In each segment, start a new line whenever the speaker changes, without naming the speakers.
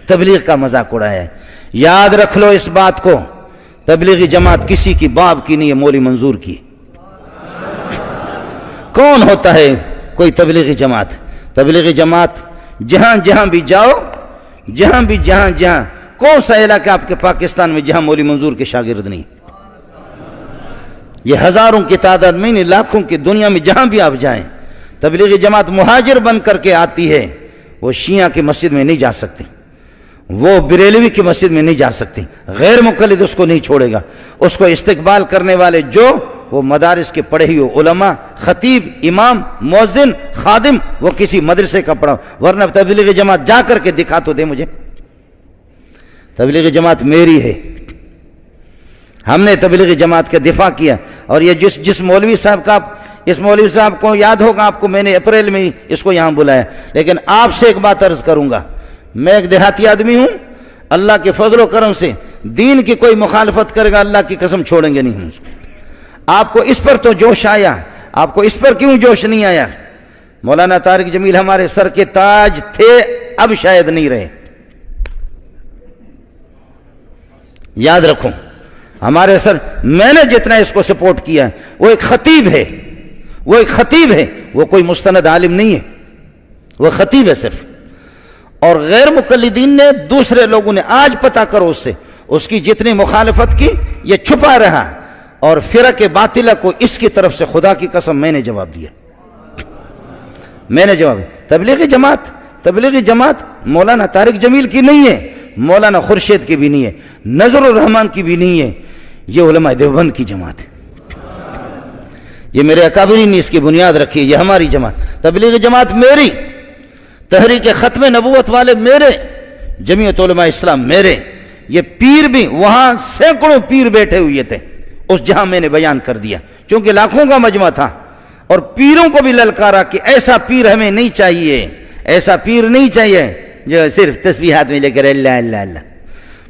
تبلیغ کا مذاق اڑایا ہے۔ یاد رکھ لو اس بات کو، تبلیغی جماعت کسی کی باپ کی نہیں ہے، مولوی منظور کی۔ کون ہوتا ہے کوئی تبلیغی جماعت؟ تبلیغی جماعت جہاں جہاں بھی جاؤ، جہاں کون سا علاقہ آپ کے پاکستان میں جہاں مولوی منظور کے شاگرد نہیں؟ یہ ہزاروں کی تعداد میں نہیں، لاکھوں کی دنیا میں جہاں بھی آپ جائیں، تبلیغی جماعت مہاجر بن کر کے آتی ہے۔ وہ شیعہ کی مسجد میں نہیں جا سکتی، وہ بریلوی کی مسجد میں نہیں جا سکتی، غیر مقلد اس کو نہیں چھوڑے گا۔ اس کو استقبال کرنے والے جو وہ مدارس کے پڑھے ہوئے علماء، خطیب، امام، مؤذن، خادم، وہ کسی مدرسے کا پڑھا، ورنہ تبلیغی جماعت جا کر کے دکھا تو دے مجھے۔ تبلیغی جماعت میری ہے، ہم نے تبلیغی جماعت کا دفاع کیا۔ اور یہ جس مولوی صاحب کا، اس مولوی صاحب کو یاد ہوگا آپ کو، میں نے اپریل میں اس کو یہاں بلایا، لیکن آپ سے ایک بات عرض کروں گا، میں ایک دیہاتی آدمی ہوں، اللہ کے فضل و کرم سے دین کی کوئی مخالفت کرے گا اللہ کی قسم چھوڑیں گے نہیں ہم اس کو۔ آپ کو اس پر تو جوش آیا، آپ کو اس پر کیوں جوش نہیں آیا؟ مولانا طارق جمیل ہمارے سر کے تاج تھے، اب شاید نہیں رہے۔ یاد رکھو ہمارے سر، میں نے جتنا اس کو سپورٹ کیا ہے، وہ ایک خطیب ہے، وہ کوئی مستند عالم نہیں ہے، وہ خطیب ہے صرف۔ اور غیر مقلدین نے، دوسرے لوگوں نے، آج پتہ کرو اس سے، اس کی جتنی مخالفت کی یہ چھپا رہا، اور فرق باطلہ کو اس کی طرف سے خدا کی قسم میں نے جواب دیا، میں نے جواب دیا۔ تبلیغی جماعت مولانا طارق جمیل کی نہیں ہے، مولانا خورشید کی بھی نہیں ہے، نظر الرحمان کی بھی نہیں ہے، یہ علماء دیوبند کی جماعت ہے۔ یہ میرے اکابرین نے اس کی بنیاد رکھی ہے، یہ ہماری جماعت۔ تبلیغی جماعت میری، تحریک ختم نبوت والے میرے، جمعیت علماء اسلام میرے۔ یہ پیر بھی، وہاں سینکڑوں پیر بیٹھے ہوئے تھے اس جہاں میں نے بیان کر دیا، چونکہ لاکھوں کا مجمع تھا، اور پیروں کو بھی للکارا کہ ایسا پیر ہمیں نہیں چاہیے، ایسا پیر نہیں چاہیے جو صرف تسبیحات میں لے کر اللہ اللہ اللہ۔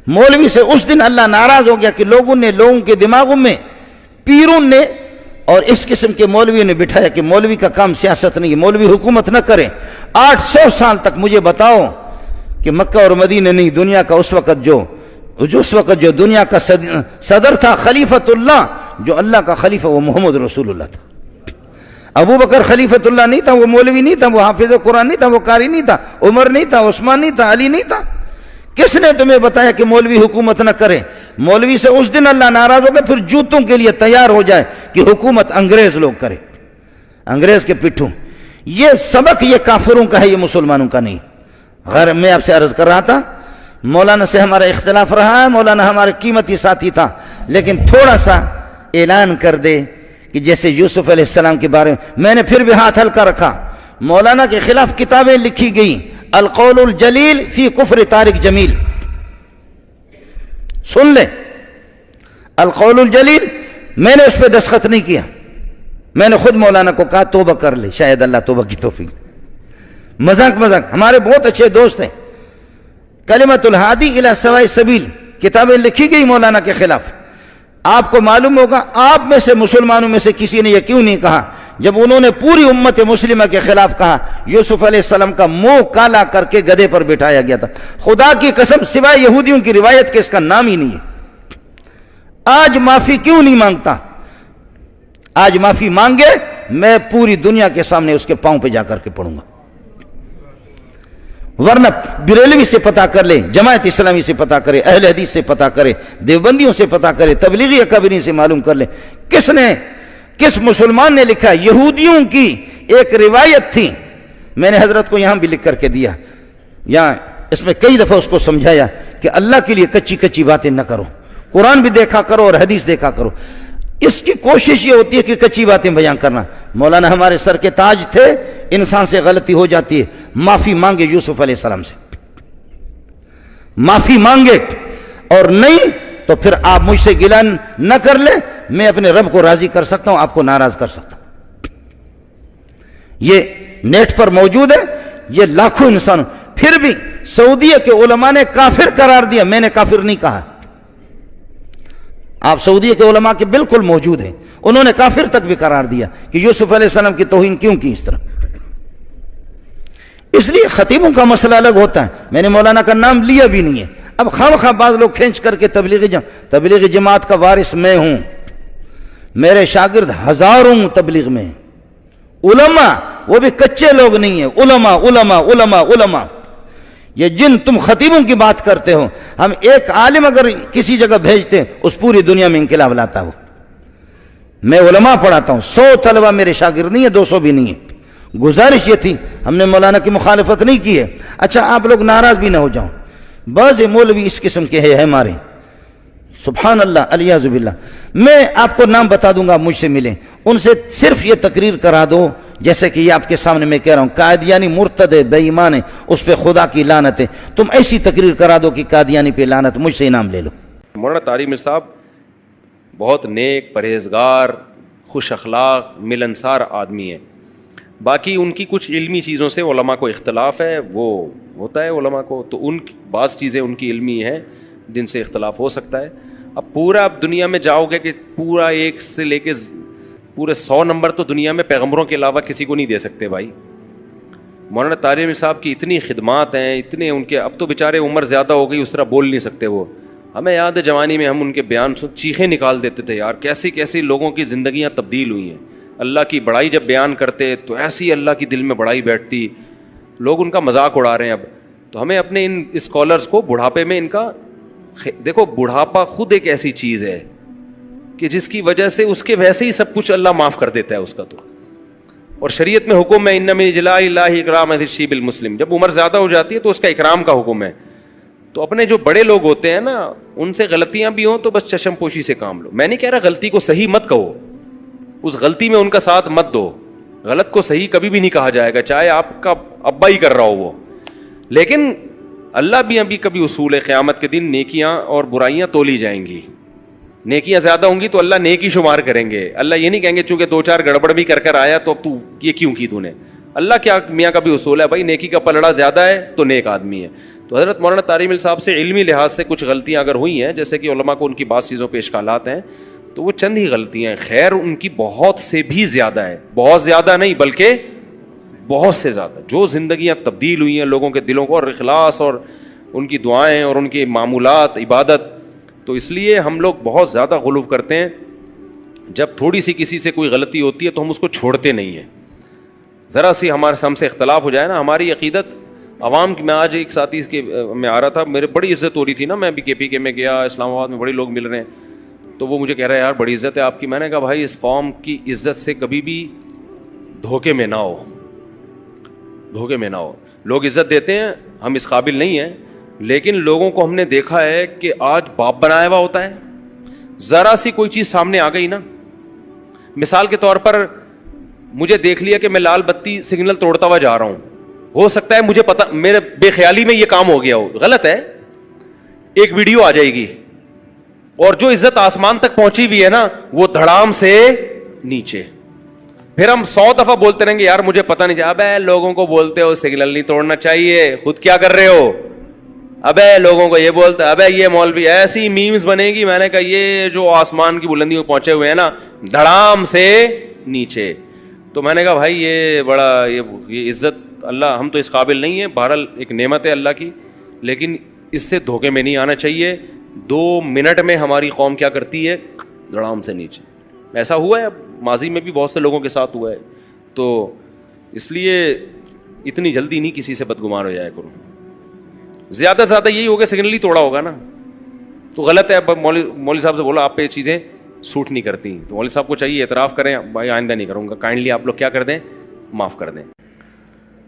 مولوی سے اس دن اللہ ناراض ہو گیا کہ لوگوں کے دماغوں میں پیروں نے اور اس قسم کے مولویوں نے بٹھایا کہ مولوی کا کام سیاست نہیں ہے، مولوی حکومت نہ کرے۔ 800 سال تک مجھے بتاؤ کہ مکہ اور مدینہ نہیں، دنیا کا اس وقت جو دنیا کا صدر تھا، خلیفۃ اللہ، جو اللہ کا خلیفہ، وہ محمد رسول اللہ تھا۔ ابو بکر خلیفۃ اللہ نہیں تھا، وہ مولوی نہیں تھا، وہ حافظ قرآن نہیں تھا، وہ قاری نہیں تھا، عمر نہیں تھا، عثمان نہیں تھا، علی نہیں تھا۔ کس نے تمہیں بتایا کہ مولوی حکومت نہ کرے؟ مولوی سے اس دن اللہ ناراض ہو گیا، پھر جوتوں کے لیے تیار ہو جائے کہ حکومت انگریز لوگ کرے، انگریز کے پٹھوں۔ یہ سبق یہ کافروں کا ہے، یہ مسلمانوں کا نہیں۔ غیر میں آپ سے عرض کر رہا تھا، مولانا سے ہمارا اختلاف رہا ہے، مولانا ہمارے قیمتی ساتھی تھا، لیکن تھوڑا سا اعلان کر دے کہ جیسے یوسف علیہ السلام کے بارے میں نے پھر بھی ہاتھ ہلکا رکھا۔ مولانا کے خلاف کتابیں لکھی گئیں، القول الجلیل فی کفر طارق جمیل، سن لے، القول الجلیل، میں نے اس پہ دستخط نہیں کیا، میں نے خود مولانا کو کہا توبہ کر لے، شاید اللہ توبہ کی توفیق۔ مذاق ہمارے بہت اچھے دوست ہیں، کلمۃ الہادی الی سواء السبیل کتابیں لکھی گئی مولانا کے خلاف۔ آپ کو معلوم ہوگا، آپ میں سے مسلمانوں میں سے کسی نے یہ کیوں نہیں کہا جب انہوں نے پوری امت مسلمہ کے خلاف کہا؟ یوسف علیہ السلام کا منہ کالا کر کے گدھے پر بٹھایا گیا تھا، خدا کی قسم سوائے یہودیوں کی روایت کے اس کا نام ہی نہیں ہے۔ آج معافی کیوں نہیں مانگتا؟ آج معافی مانگے، میں پوری دنیا کے سامنے اس کے پاؤں پہ جا کر کے پڑوں گا، ورنہ بریلوی سے پتہ کر لے، جماعت اسلامی سے پتہ کرے، اہل حدیث سے پتہ کرے، دیوبندیوں سے پتہ کرے، تبلیغی اکابرین سے معلوم کر لے، کس مسلمان نے لکھا؟ یہودیوں کی ایک روایت تھی، میں نے حضرت کو یہاں بھی لکھ کر کے دیا، یہاں اس میں کئی دفعہ اس کو سمجھایا کہ اللہ کے لیے کچی باتیں نہ کرو، قرآن بھی دیکھا کرو اور حدیث دیکھا کرو۔ اس کی کوشش یہ ہوتی ہے کہ کچی باتیں بیان کرنا۔ مولانا ہمارے سر کے تاج تھے، انسان سے غلطی ہو جاتی ہے، معافی مانگے یوسف علیہ السلام سے، معافی مانگے، اور نہیں تو پھر آپ مجھ سے گلہ نہ کر لیں، میں اپنے رب کو راضی کر سکتا ہوں، آپ کو ناراض کر سکتا ہوں۔ یہ نیٹ پر موجود ہے، یہ لاکھوں انسان، پھر بھی سعودیہ کے علماء نے کافر قرار دیا، میں نے کافر نہیں کہا۔ آپ سعودیہ کے علماء کے بالکل موجود ہیں، انہوں نے کافر تک بھی قرار دیا کہ یوسف علیہ السلام کی توہین کیوں کی اس طرح۔ اس لیے خطیبوں کا مسئلہ الگ ہوتا ہے. میں نے مولانا کا نام لیا بھی نہیں ہے. اب خواہ بعض لوگ کھینچ کر کے تبلیغی جماعت کا وارث میں ہوں. میرے شاگرد ہزاروں تبلیغ میں. علماء وہ بھی کچے لوگ نہیں ہیں. علماء علماء علماء علماء. یہ جن تم خطیبوں کی بات کرتے ہو, ہم ایک عالم اگر کسی جگہ بھیجتے اس پوری دنیا میں انقلاب لاتا ہو. میں علماء پڑھاتا ہوں, 100 طلبہ میرے شاگرد نہیں ہے, 200 بھی نہیں ہے. گزارش یہ تھی, ہم نے مولانا کی مخالفت نہیں کی ہے. اچھا آپ لوگ ناراض بھی نہ ہو جاؤ, بعض مولوی اس قسم کے ہیں ہمارے, سبحان اللہ الیاذ باللہ. میں آپ کو نام بتا دوں گا, مجھ سے ملیں, ان سے صرف یہ تقریر کرا دو جیسے کہ یہ آپ کے سامنے میں کہہ رہا ہوں, قادیانی مرتد ہے, بے ایمان ہے, اس پہ خدا کی لعنت ہے. تم ایسی تقریر کرا دو کہ قادیانی پہ لعنت, مجھ سے انعام لے لو.
مولانا طارق میر صاحب بہت نیک, پرہیزگار, خوش اخلاق, ملنسار آدمی ہیں. باقی ان کی کچھ علمی چیزوں سے علماء کو اختلاف ہے, وہ ہوتا ہے علماء کو, تو ان بعض چیزیں ان کی علمی ہیں جن سے اختلاف ہو سکتا ہے. اب پورا اب دنیا میں جاؤ گے کہ پورا 1 سے لے کے پورے 100 نمبر تو دنیا میں پیغمبروں کے علاوہ کسی کو نہیں دے سکتے بھائی. مولانا طارق میر صاحب کی اتنی خدمات ہیں, اتنے ان کے, اب تو بیچارے عمر زیادہ ہو گئی, اس طرح بول نہیں سکتے وہ. ہمیں یاد ہے جوانی میں ہم ان کے بیان سن چیخیں نکال دیتے تھے, یار کیسی کیسی لوگوں کی زندگیاں تبدیل ہوئی ہیں. اللہ کی بڑائی جب بیان کرتے تو ایسی اللہ کی دل میں بڑائی بیٹھتی, لوگ ان کا مذاق اڑا رہے ہیں اب. تو ہمیں اپنے ان اسکالرس کو بڑھاپے میں ان کا, دیکھو بڑھاپا خود ایک ایسی چیز ہے کہ جس کی وجہ سے اس کے ویسے ہی سب کچھ اللہ معاف کر دیتا ہے اس کا. تو اور شریعت میں حکم ہے, ان من اجلاء اللہ اکرام الشیب المسلم, جب عمر زیادہ ہو جاتی ہے تو اس کا اکرام کا حکم ہے. تو اپنے جو بڑے لوگ ہوتے ہیں نا, ان سے غلطیاں بھی ہوں تو بس چشم پوشی سے کام لو. میں نہیں کہہ رہا غلطی کو صحیح مت کہو, اس غلطی میں ان کا ساتھ مت دو. غلط کو صحیح کبھی بھی نہیں کہا جائے گا, چاہے آپ کا ابا ہی کر رہا ہو وہ. لیکن اللہ بھی ابھی کبھی اصول ہے, قیامت کے دن نیکیاں اور برائیاں تولی جائیں گی. نیکیاں زیادہ ہوں گی تو اللہ نیکی شمار کریں گے. اللہ یہ نہیں کہیں گے چونکہ 2-4 گڑبڑ بھی کر آیا تو اب تو یہ کیوں کی تو نے. اللہ کیا میاں کا بھی اصول ہے بھائی, نیکی کا پلڑا زیادہ ہے تو نیک آدمی ہے. تو حضرت مولانا طارق میر صاحب سے علمی لحاظ سے کچھ غلطیاں اگر ہوئی ہیں, جیسے کہ علماء کو ان کی بعض چیزوں پہ اشکالات ہیں, تو وہ چند ہی غلطیاں ہیں. خیر ان کی بہت سے بھی زیادہ ہے, بہت زیادہ نہیں بلکہ بہت سے زیادہ, جو زندگیاں تبدیل ہوئی ہیں لوگوں کے دلوں کو, اور اخلاص اور ان کی دعائیں اور ان کے معمولات, عبادت. تو اس لیے ہم لوگ بہت زیادہ غلو کرتے ہیں. جب تھوڑی سی کسی سے کوئی غلطی ہوتی ہے تو ہم اس کو چھوڑتے نہیں ہیں. ذرا سی ہم سے اختلاف ہو جائے نا, ہماری عقیدت عوام کی. میں آج ایک ساتھی کے میں آ رہا تھا, میرے بڑی عزت ہو رہی تھی نا, میں بھی KPK میں گیا, اسلام آباد میں بڑے لوگ مل رہے ہیں, تو وہ مجھے کہہ رہا ہے یار بڑی عزت ہے آپ کی. میں نے کہا بھائی اس قوم کی عزت سے کبھی بھی دھوکے میں نہ ہو, دھوکے میں نہ ہو. لوگ عزت دیتے ہیں, ہم اس قابل نہیں ہیں, لیکن لوگوں کو ہم نے دیکھا ہے کہ آج باپ بنایا ہوا ہوتا ہے. ذرا سی کوئی چیز سامنے آ گئی نا, مثال کے طور پر مجھے دیکھ لیا کہ میں لال بتی سگنل توڑتا ہوا جا رہا ہوں, ہو سکتا ہے مجھے پتا, میرے بے خیالی میں یہ کام ہو گیا ہو, غلط ہے, ایک ویڈیو آ جائے گی, اور جو عزت آسمان تک پہنچی ہوئی ہے نا وہ دھڑام سے نیچے. پھر ہم 100 دفعہ بولتے رہیں گے یار مجھے پتا نہیں, ابے لوگوں کو بولتے ہو سگنل نہیں توڑنا چاہیے, خود کیا کر رہے ہو, ابے لوگوں کو یہ بولتے, ابے یہ مولوی, ایسی میمز بنے گی. میں نے کہا یہ جو آسمان کی بلندیوں پہنچے ہوئے ہیں نا دھڑام سے نیچے. تو میں نے کہا بھائی یہ بڑا یہ عزت اللہ, ہم تو اس قابل نہیں ہیں. بہرحال ایک نعمت ہے اللہ کی, لیکن اس سے دھوکے میں نہیں آنا چاہیے. 2 منٹ میں ہماری قوم کیا کرتی ہے, دھڑام سے نیچے. ایسا ہوا ہے, ماضی میں بھی بہت سے لوگوں کے ساتھ ہوا ہے. تو اس لیے اتنی جلدی نہیں کسی سے بدگمان ہو جایا کرو. زیادہ سے زیادہ یہی ہوگا سگنل ہی توڑا ہوگا نا تو غلط ہے. مولوی صاحب سے بولا آپ پہ یہ چیزیں سوٹ نہیں کرتی, تو مولوی صاحب کو چاہیے اعتراف کریں, بھائی آئندہ نہیں کروں گا, کائنڈلی آپ لوگ کیا کر دیں, معاف کر دیں.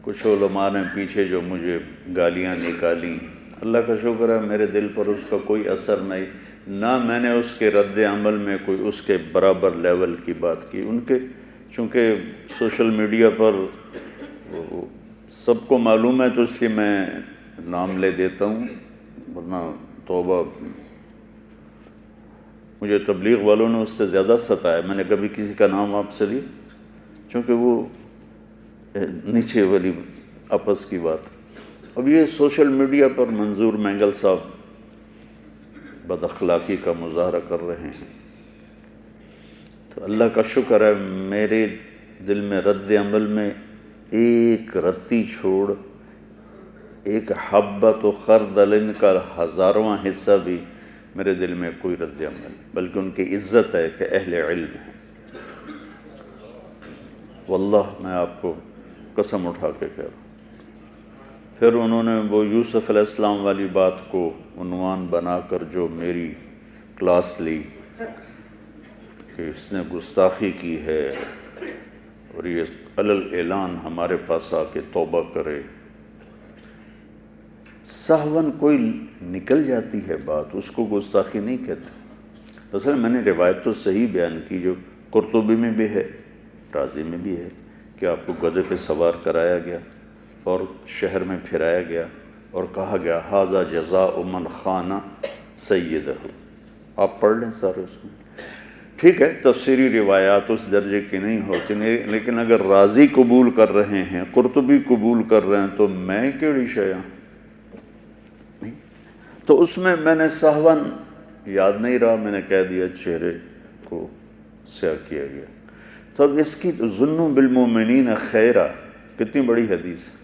کچھ علماء نے پیچھے جو مجھے گالیاں نکالی, اللہ کا شکر ہے میرے دل پر اس کا کوئی اثر نہیں, نہ میں نے اس کے رد عمل میں کوئی اس کے برابر لیول کی بات کی. ان کے چونکہ سوشل میڈیا پر سب کو معلوم ہے تو اس لیے میں نام لے دیتا ہوں, ورنہ توبہ. مجھے تبلیغ والوں نے اس سے زیادہ ستایا, میں نے کبھی کسی کا نام آپ سے لی, چونکہ وہ نیچے والی آپس کی بات. اب یہ سوشل میڈیا پر منظور مینگل صاحب بد اخلاقی کا مظاہرہ کر رہے ہیں, تو اللہ کا شکر ہے میرے دل میں رد عمل میں ایک رتی چھوڑ ایک حبۃ و خردل کا 1000واں حصہ بھی میرے دل میں کوئی رد عمل، بلکہ ان کی عزت ہے کہ اہل علم ہیں۔ واللہ میں آپ کو قسم اٹھا کے کہہ رہا ہوں۔ پھر انہوں نے وہ یوسف علیہ السلام والی بات کو عنوان بنا کر جو میری کلاس لی کہ اس نے گستاخی کی ہے اور یہ علل اعلان ہمارے پاس آ کے توبہ کرے۔ سہون کوئی نکل جاتی ہے بات، اس کو گستاخی نہیں کہتے۔ اصل میں نے روایت تو صحیح بیان کی جو قرطبی میں بھی ہے، رازی میں بھی ہے، کہ آپ کو گدھے پہ سوار کرایا گیا اور شہر میں پھرایا گیا اور کہا گیا ھذا جزاء من خان سیدہ۔ آپ پڑھ لیں سارے اس میں۔ ٹھیک ہے، تفسیری روایات اس درجے کی نہیں ہوتی، لیکن اگر رازی قبول کر رہے ہیں، قرطبی قبول کر رہے ہیں، تو میں کیڑی شیاں؟ تو اس میں نے سہون یاد نہیں رہا، میں نے کہہ دیا چہرے کو سیاہ کیا گیا۔ تو اب اس کی ظنوا بالمؤمنین خیرا کتنی بڑی حدیث ہے۔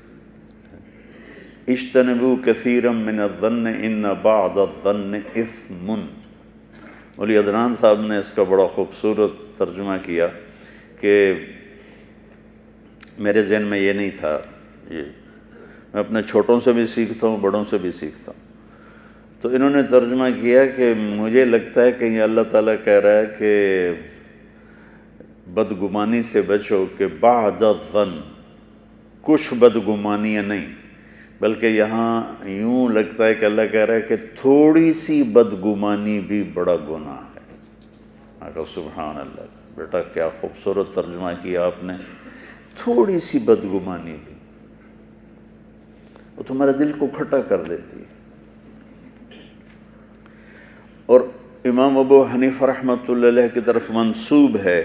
اجتنبوا کثیرا من الظن ان بعض الظن اثم۔ مولی عدنان صاحب نے اس کا بڑا خوبصورت ترجمہ کیا کہ میرے ذہن میں یہ نہیں تھا، میں اپنے چھوٹوں سے بھی سیکھتا ہوں، بڑوں سے بھی سیکھتا ہوں۔ تو انہوں نے ترجمہ کیا کہ مجھے لگتا ہے کہ یہ اللہ تعالیٰ کہہ رہا ہے کہ بدگمانی سے بچو، کہ بعد الظن، کچھ بدگمانیاں نہیں، بلکہ یہاں یوں لگتا ہے کہ اللہ کہہ رہا ہے کہ تھوڑی سی بدگمانی بھی بڑا گناہ ہے۔ آقا سبحان اللہ، بیٹا کیا خوبصورت ترجمہ کیا آپ نے، تھوڑی سی بدگمانی بھی وہ تمہارے دل کو کھٹا کر دیتی ہے۔ اور امام ابو حنیفہ رحمۃ اللہ علیہ کی طرف منسوب ہے،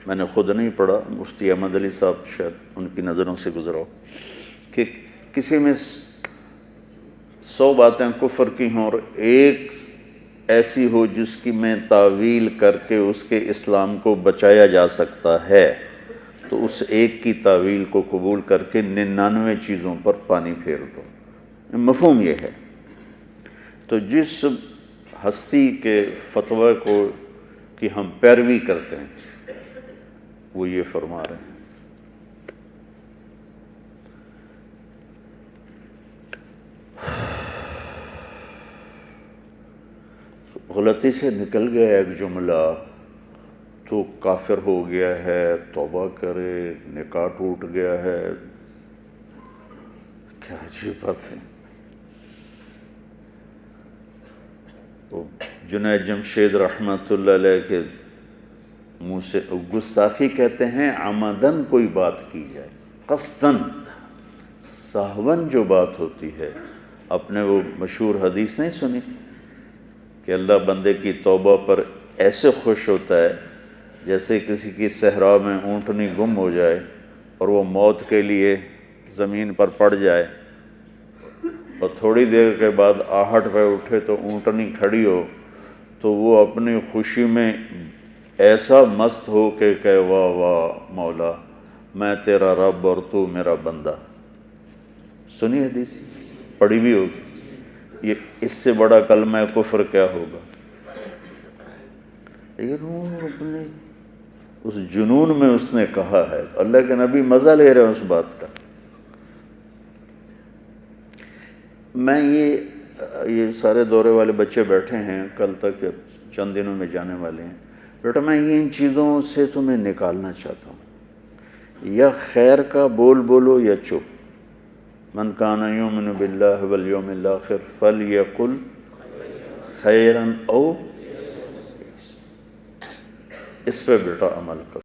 میں نے خود نہیں پڑھا، مفتی احمد علی صاحب شاید ان کی نظروں سے گزرا ہو، کہ کسی میں 100 باتیں کفر کی ہوں اور ایک ایسی ہو جس کی میں تعویل کر کے اس کے اسلام کو بچایا جا سکتا ہے، تو اس ایک کی تعویل کو قبول کر کے 99 چیزوں پر پانی پھیر دو۔ مفہوم یہ ہے۔ تو جس ہستی کے فتویٰ کو کہ ہم پیروی کرتے ہیں وہ یہ فرما رہے ہیں۔ غلطی سے نکل گیا ایک جملہ تو کافر ہو گیا ہے، توبہ کرے، نکاح ٹوٹ گیا ہے، کیا عجیب بات ہے۔ جنید جمشید رحمۃ اللہ علیہ کے منہ سے گستاخی کہتے ہیں عمدن کوئی بات کی جائے، قصدن۔ سہون جو بات ہوتی ہے، اپنے وہ مشہور حدیث نہیں سنی کہ اللہ بندے کی توبہ پر ایسے خوش ہوتا ہے جیسے کسی کی صحرا میں اونٹنی گم ہو جائے اور وہ موت کے لیے زمین پر پڑ جائے اور تھوڑی دیر کے بعد آہٹ پہ اٹھے تو اونٹنی کھڑی ہو، تو وہ اپنی خوشی میں ایسا مست ہو کہ کہے واہ واہ مولا، میں تیرا رب اور تو میرا بندہ۔ سنی حدیث، پڑھی بھی ہوگی۔ یہ اس سے بڑا کلمہ کفر کیا ہوگا؟ لیکن وہ اپنے اس جنون میں اس نے کہا ہے، اللہ کے نبی مزہ لے رہے ہیں اس بات کا۔ میں یہ سارے دورے والے بچے بیٹھے ہیں، کل تک چند دنوں میں جانے والے ہیں، بیٹا میں یہ ان چیزوں سے تمہیں نکالنا چاہتا ہوں، یا خیر کا بول بولو یا چپ۔ من کان یؤمن باللہ والیوم الآخر فلیقل خیرا او، اس پہ بیٹا عمل کرو۔